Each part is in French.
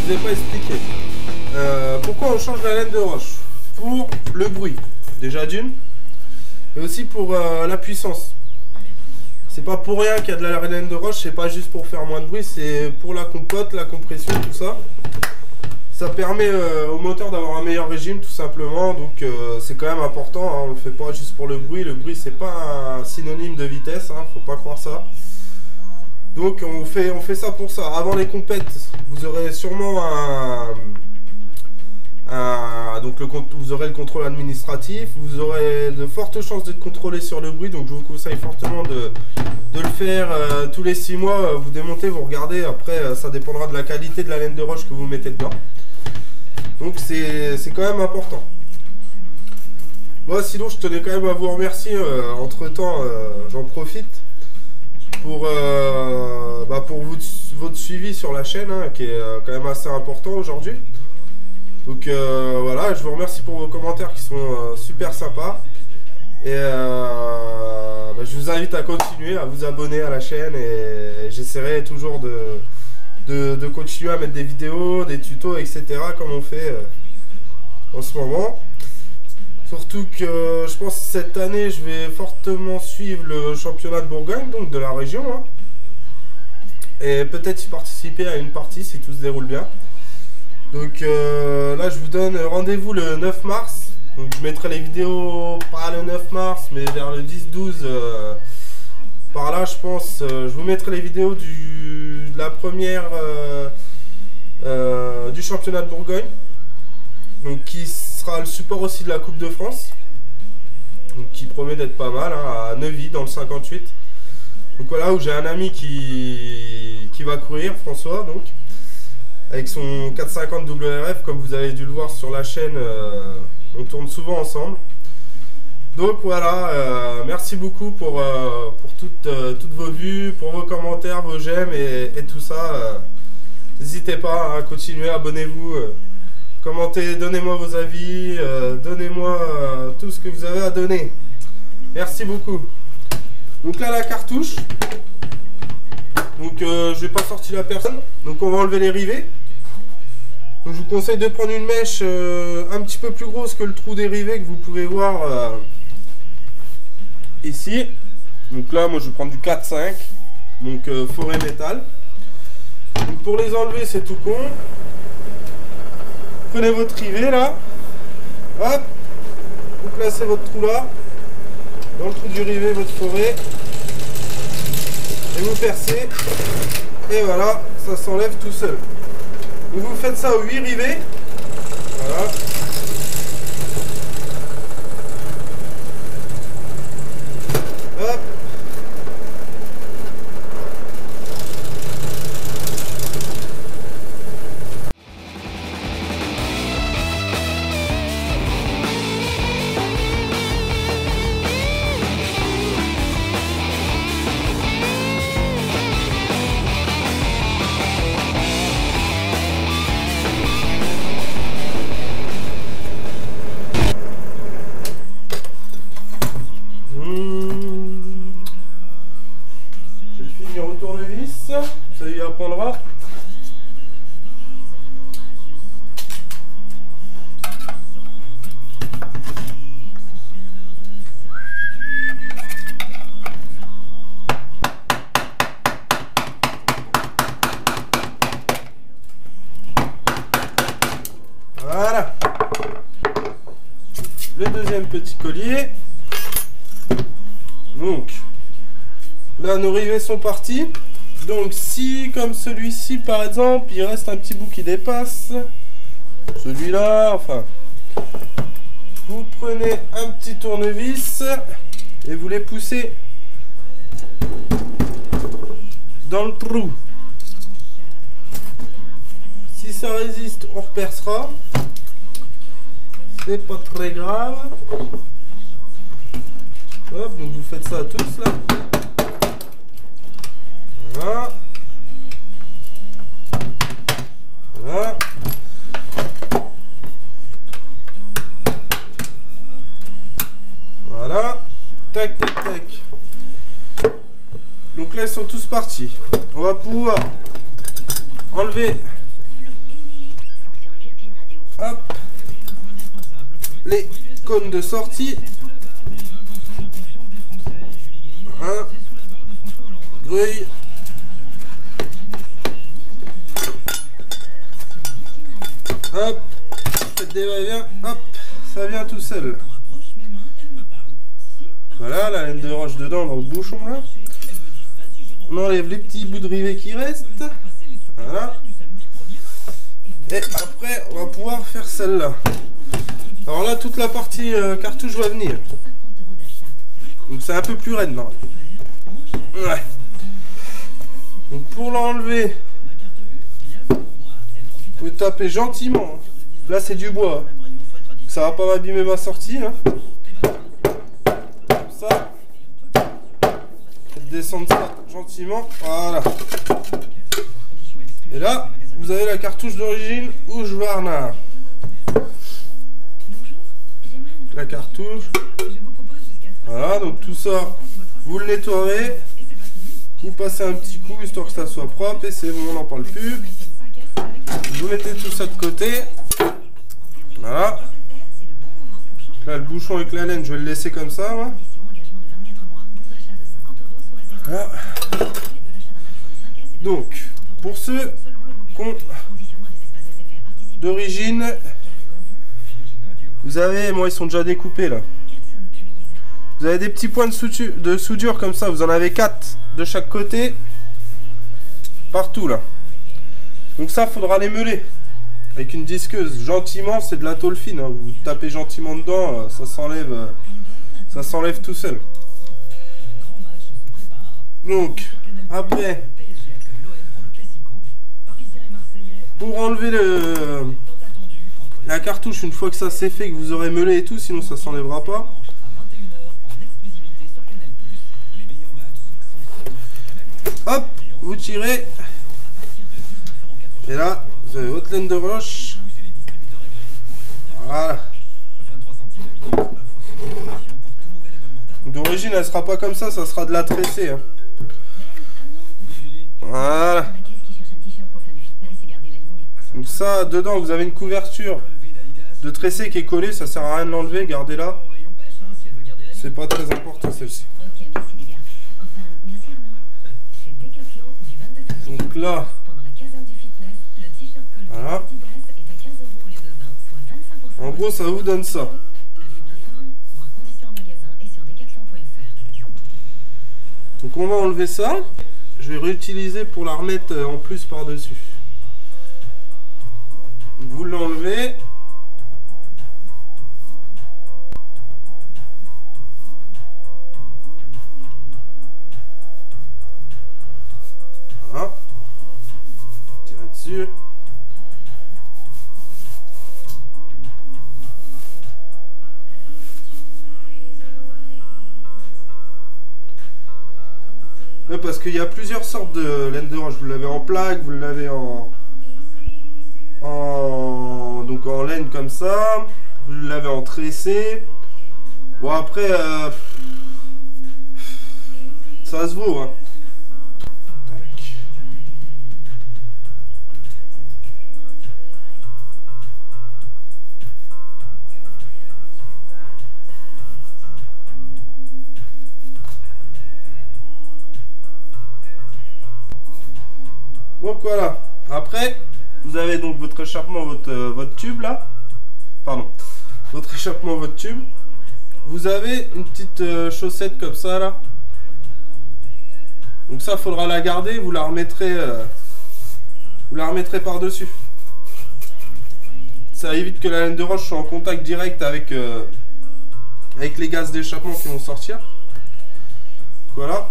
vous ai pas expliqué. Pourquoi on change la laine de roche? Pour le bruit, déjà d'une, et aussi pour la puissance. C'est pas pour rien qu'il y a de la laine de roche, c'est pas juste pour faire moins de bruit, c'est pour la compote, la compression, tout ça. Ça permet au moteur d'avoir un meilleur régime tout simplement, donc c'est quand même important, hein, on le fait pas juste pour le bruit c'est pas un synonyme de vitesse, hein, faut pas croire ça. Donc on fait ça pour ça. Avant les compètes, vous aurez sûrement vous aurez le contrôle administratif, vous aurez de fortes chances d'être contrôlé sur le bruit, donc je vous conseille fortement de le faire tous les 6 mois, vous démontez, vous regardez, après ça dépendra de la qualité de la laine de roche que vous mettez dedans. Donc c'est quand même important. Moi sinon je tenais quand même à vous remercier, entre temps j'en profite pour votre suivi sur la chaîne, hein, qui est quand même assez important aujourd'hui. Donc voilà, je vous remercie pour vos commentaires qui sont super sympas. Et je vous invite à continuer, à vous abonner à la chaîne, et j'essaierai toujours de continuer à mettre des vidéos, des tutos, etc. comme on fait en ce moment. Surtout que je pense que cette année je vais fortement suivre le championnat de Bourgogne, donc de la région, hein. Et peut-être y participer à une partie si tout se déroule bien. Donc là je vous donne rendez-vous le 9 mars. Donc je mettrai les vidéos pas le 9 mars mais vers le 10-12 par là je pense. Je vous mettrai les vidéos de la première du championnat de Bourgogne. Donc qui sera le support aussi de la Coupe de France. Donc qui promet d'être pas mal, hein, à Neuvy dans le 58. Donc voilà, où j'ai un ami qui va courir, François, donc avec son 450 WRF, comme vous avez dû le voir sur la chaîne, on tourne souvent ensemble. Donc voilà, merci beaucoup pour toutes vos vues, pour vos commentaires, vos j'aime et tout ça. N'hésitez pas à continuer, abonnez-vous, commentez, donnez-moi vos avis, donnez-moi tout ce que vous avez à donner. Merci beaucoup. Donc là la cartouche, donc je n'ai pas sorti la personne, donc on va enlever les rivets. Donc je vous conseille de prendre une mèche un petit peu plus grosse que le trou des rivets que vous pouvez voir ici. Donc là moi je vais prendre du 4-5, donc forêt métal. Donc pour les enlever c'est tout con. Prenez votre rivet là, hop, vous placez votre trou là, dans le trou du rivet votre forêt, et vous percez, et voilà, ça s'enlève tout seul. Donc vous faites ça aux 8 rivets, voilà. Hop. Ça lui apprendra. Voilà. Le deuxième petit collier. Donc là nos rivets sont partis. Donc si, comme celui-ci par exemple, il reste un petit bout qui dépasse, celui-là, enfin, vous prenez un petit tournevis et vous les poussez dans le trou. Si ça résiste, on repercera, c'est pas très grave. Hop, donc vous faites ça tous là. Voilà. Voilà. Voilà. Tac, tac, tac. Donc là, ils sont tous partis. On va pouvoir enlever les cônes de sortie. Grille. Hop, faites des va-et-vient, hop, ça vient tout seul. Voilà, la laine de roche dedans dans le bouchon là. On enlève les petits bouts de rivet qui restent. Voilà. Et après, on va pouvoir faire celle-là. Alors là, toute la partie cartouche va venir. Donc c'est un peu plus raide, non? Ouais. Donc pour l'enlever, vous tapez gentiment. Là, c'est du bois. Ça va pas m'abîmer ma sortie. Hein. Comme ça. Faites descendre ça gentiment. Voilà. Et là, vous avez la cartouche d'origine Husqvarna. La cartouche. Voilà, donc tout ça, vous le nettoyez. Vous passez un petit coup histoire que ça soit propre et c'est bon, on n'en parle plus. Vous mettez tout ça de côté. Voilà. Là, le bouchon avec la laine, je vais le laisser comme ça. Ouais. Voilà. Donc, pour ceux qui ont d'origine, vous avez, moi ils sont déjà découpés là. Vous avez des petits points de soudure comme ça, vous en avez 4 de chaque côté, partout là. Donc ça, faudra les meuler avec une disqueuse, gentiment, c'est de la tôle fine, hein. Vous tapez gentiment dedans, ça s'enlève tout seul. Donc, après, pour enlever la cartouche, une fois que ça c'est fait, que vous aurez meulé et tout, sinon ça s'enlèvera pas. Hop, vous tirez. Et là, vous avez votre laine de roche. Voilà. D'origine, elle sera pas comme ça sera de la tressée. Hein. Voilà. Donc ça, dedans, vous avez une couverture de tressée qui est collée. Ça sert à rien de l'enlever, gardez-la. C'est pas très important celle-ci. Donc là, voilà. En gros, ça vous donne ça. Donc on va enlever ça. Je vais réutiliser pour la remettre en plus par-dessus. Vous l'enlevez. Voilà. Tirez dessus. Ouais, parce qu'il y a plusieurs sortes de laine de roche. Vous l'avez en plaque, vous l'avez donc en laine comme ça. Vous l'avez en tressé. Bon après, ça se vaut. Hein. Tac. Donc voilà. Après, vous avez donc votre échappement, votre tube là. Pardon. Votre échappement, votre tube. Vous avez une petite chaussette comme ça là. Donc ça, faudra la garder. Vous la remettrez par-dessus. Ça évite que la laine de roche soit en contact direct avec les gaz d'échappement qui vont sortir. Voilà.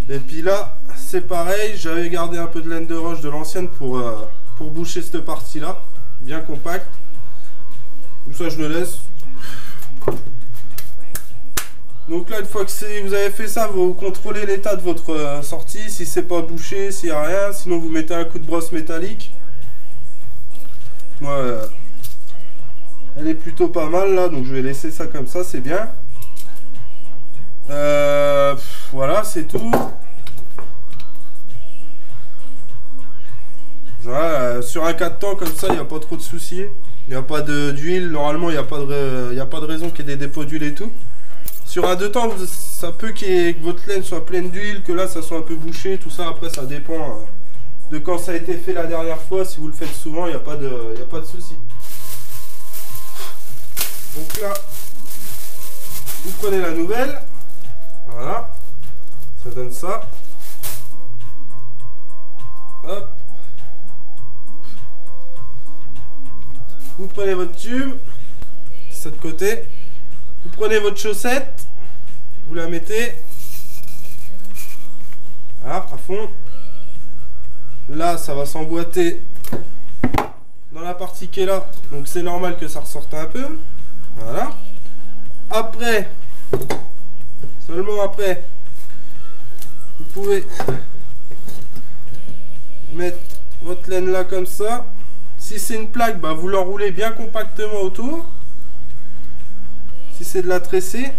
Et puis là, c'est pareil, j'avais gardé un peu de laine de roche de l'ancienne pour boucher cette partie là, bien compacte. Comme ça je le laisse. Donc là, une fois que vous avez fait ça, vous contrôlez l'état de votre sortie, si c'est pas bouché, s'il n'y a rien, sinon vous mettez un coup de brosse métallique. Moi, elle est plutôt pas mal là, donc je vais laisser ça comme ça, c'est bien. Voilà, c'est tout. Voilà, sur un 4 temps comme ça, il n'y a pas trop de soucis. Il n'y a pas d'huile. Normalement, il n'y a pas de raison qu'il y ait des dépôts d'huile et tout. Sur un 2 temps, ça peut que votre laine soit pleine d'huile, que là, ça soit un peu bouché. Tout ça, après, ça dépend de quand ça a été fait la dernière fois. Si vous le faites souvent, il n'y a pas de souci. Donc là, vous prenez la nouvelle. Voilà. Ça donne ça. Hop. Vous prenez votre tube. De ce côté. Vous prenez votre chaussette. Vous la mettez. Voilà, à fond. Là, ça va s'emboîter dans la partie qui est là. Donc c'est normal que ça ressorte un peu. Voilà. Après, seulement après, vous pouvez mettre votre laine là comme ça. Si c'est une plaque, bah, vous l'enroulez bien compactement autour. Si c'est de la tressée,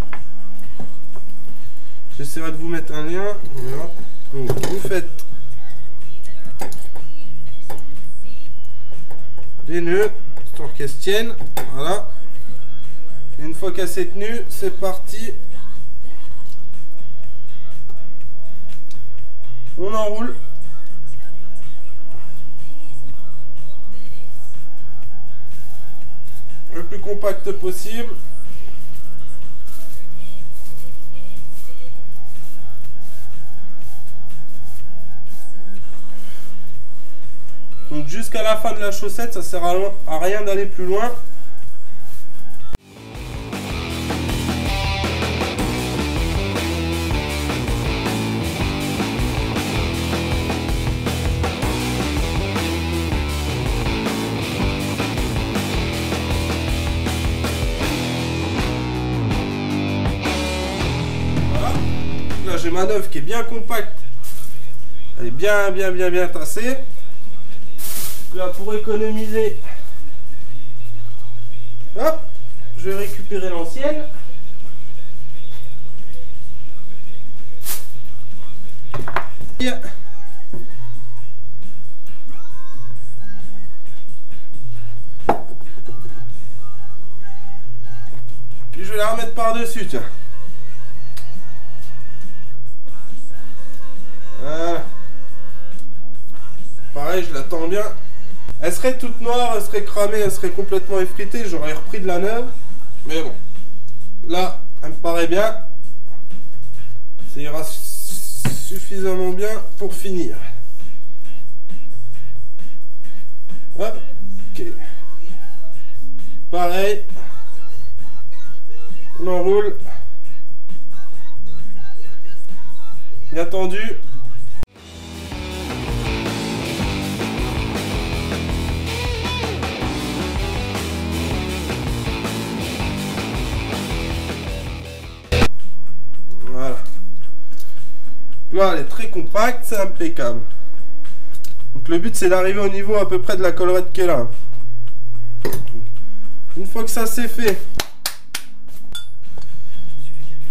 j'essaierai de vous mettre un lien. Voilà. Donc vous faites les nœuds, histoire qu'elles se tiennent. Voilà. Et une fois qu'elle s'est tenue, c'est parti. On enroule. Le plus compact possible. Donc jusqu'à la fin de la chaussette, ça sert à rien d'aller plus loin. Là j'ai ma neuve qui est bien compacte. Elle est bien tassée. Là pour économiser, hop, je vais récupérer l'ancienne. Puis je vais la remettre par-dessus, tiens. Voilà. Pareil, je la tends bien. Elle serait toute noire, elle serait cramée, elle serait complètement effritée. J'aurais repris de la neuve. Mais bon. Là, elle me paraît bien. Ça ira suffisamment bien pour finir. Hop. Ok. Pareil. On enroule. Bien tendu. Voilà. Là, elle est très compacte, c'est impeccable. Donc le but, c'est d'arriver au niveau à peu près de la collerette qui est là. Une fois que ça c'est fait,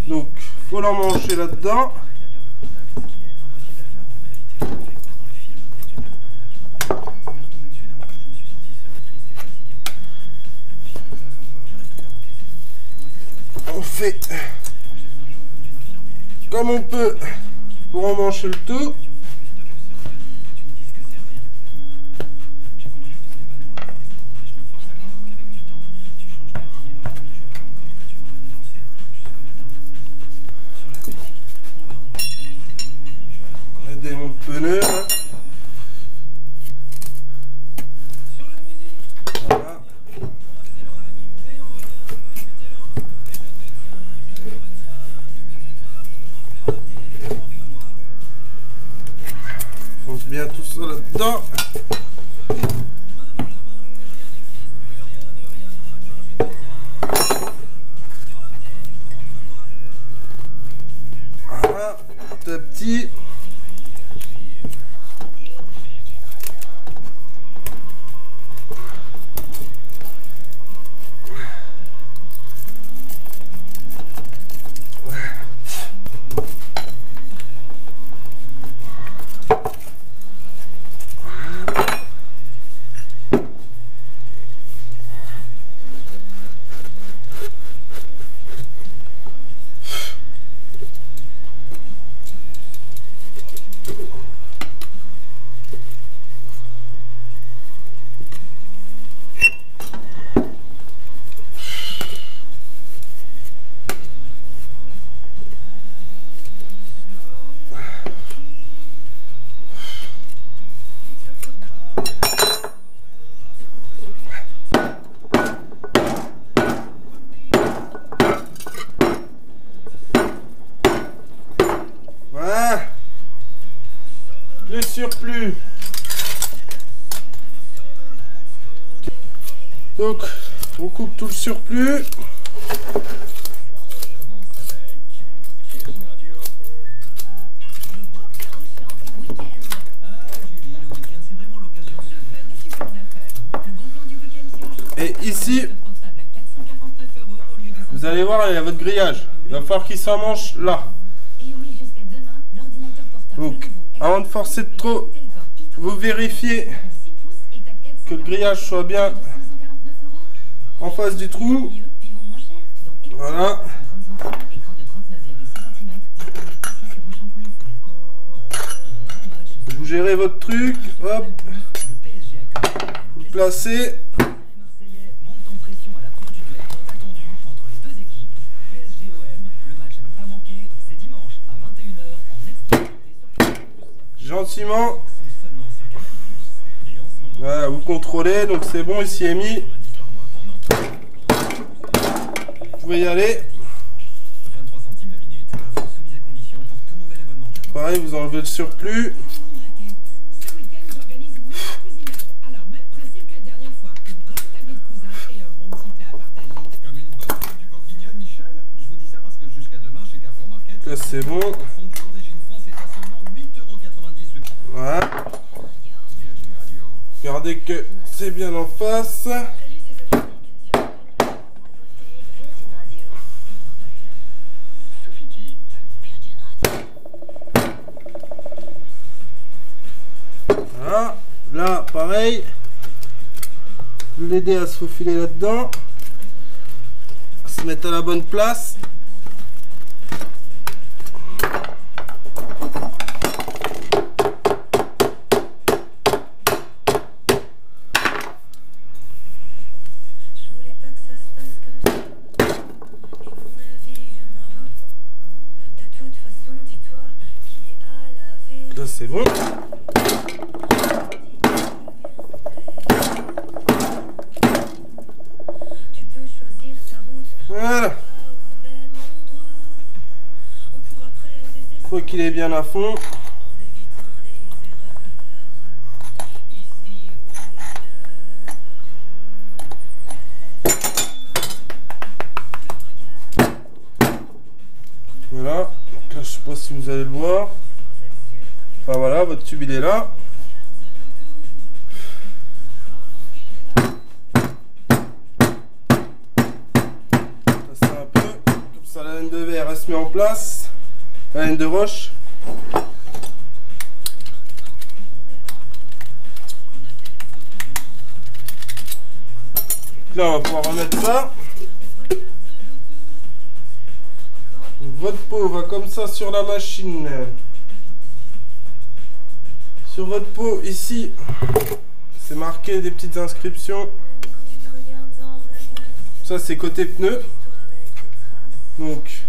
donc faut l'emmancher là-dedans. On fait comme on peut pour emmancher le tout. On démonte le pneu là. Voilà. Fonce bien tout ça là-dedans. Voilà, petit à petit. Voilà. Le surplus. Donc, on coupe tout le surplus. Et ici, vous allez voir, il y a votre grillage. Il va falloir qu'il s'emmanche là. Donc, avant de forcer de trop, vous vérifiez que le grillage soit bien en face du trou. Voilà. Vous gérez votre truc. Hop. Vous le placez. Gentiment. Voilà, vous contrôlez, donc c'est bon, ici est mis. Vous pouvez y aller. Pareil, vous enlevez le surplus. Là c'est bon. Voilà. Regardez que c'est bien en face. Voilà. Là, pareil. L'aider à se faufiler là-dedans. Se mettre à la bonne place. Là c'est bon. Voilà. Faut qu'il est bien à fond. Voilà. Donc là je sais pas si vous allez le voir. Enfin voilà, votre tube il est là. Passez un peu, comme ça la laine de verre elle se met en place. La laine de roche. Là on va pouvoir remettre ça. Donc, votre pot va comme ça sur la machine. Sur votre pot, ici, c'est marqué des petites inscriptions. Ça, c'est côté pneu. Donc,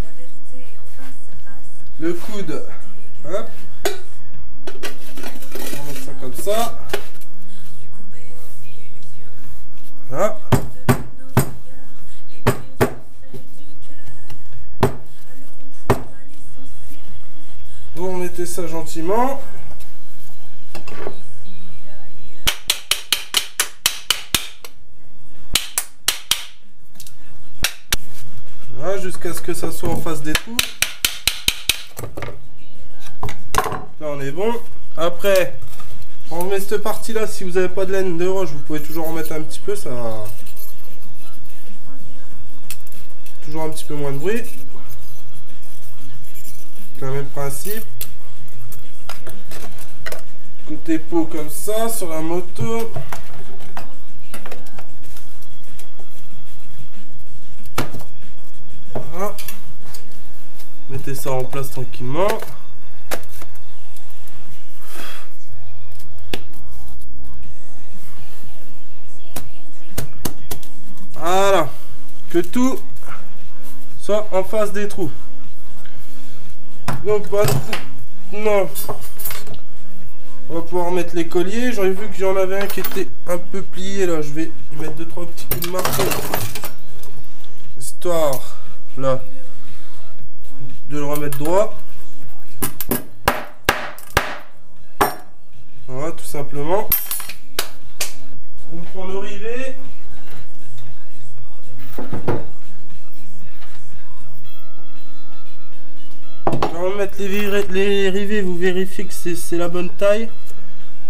le coude, hop. On va mettre ça comme ça. Voilà. Vous remettez ça gentiment. Voilà, jusqu'à ce que ça soit en face des trous. Là on est bon. Après, enlevez cette partie là. Si vous n'avez pas de laine de roche, vous pouvez toujours en mettre un petit peu. Ça va toujours un petit peu moins de bruit. Le même principe. Côté pot comme ça sur la moto. Voilà. Mettez ça en place tranquillement. Voilà. Que tout soit en face des trous. Donc maintenant, On va pouvoir mettre les colliers. J'en ai vu que j'en avais un qui était un peu plié là. Je vais y mettre 2-3 petits coups de marteau. Histoire là de le remettre droit. Voilà, tout simplement. On prend le rivet. On va mettre les rivets, vous vérifiez que c'est la bonne taille.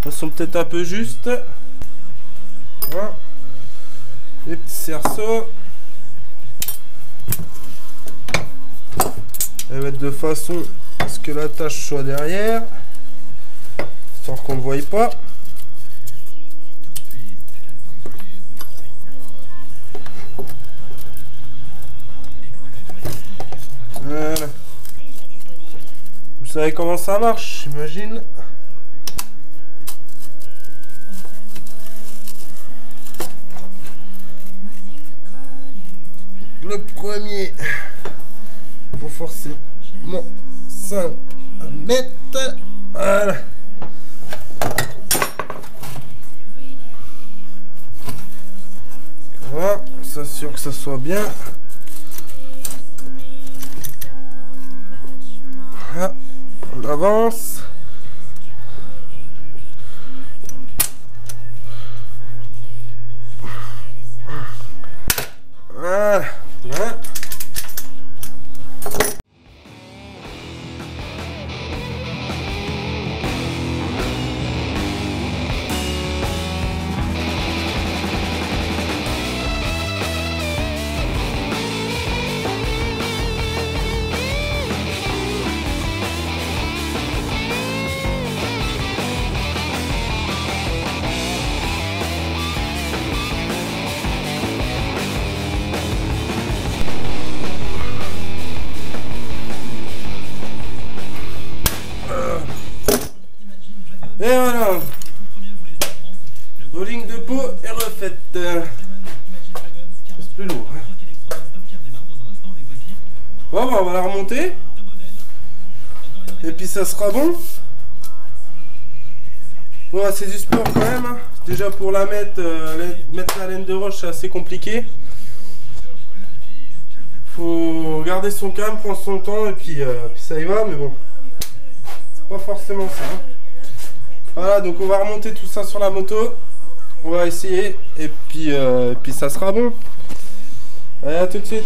Ils sont peut-être un peu justes. Voilà. Les petits cerceaux. On va mettre de façon à ce que la tâche soit derrière. Histoire qu'on ne voie pas. Voilà. Vous savez comment ça marche, j'imagine. Le premier, faut forcément 5 mètres. Voilà. Voilà, on s'assure que ça soit bien. Voilà, on avance. Voilà, voilà. Et voilà, bowling de peau est refaite. C'est plus lourd. Bon, bah, on va la remonter. Et puis ça sera bon. Bon, c'est du sport quand même. Hein. Déjà pour la mettre la laine de roche, c'est assez compliqué. Faut garder son calme, prendre son temps et puis ça y va. Mais bon, c'est pas forcément ça. Hein. Voilà, donc on va remonter tout ça sur la moto. On va essayer et puis ça sera bon. Allez, à tout de suite.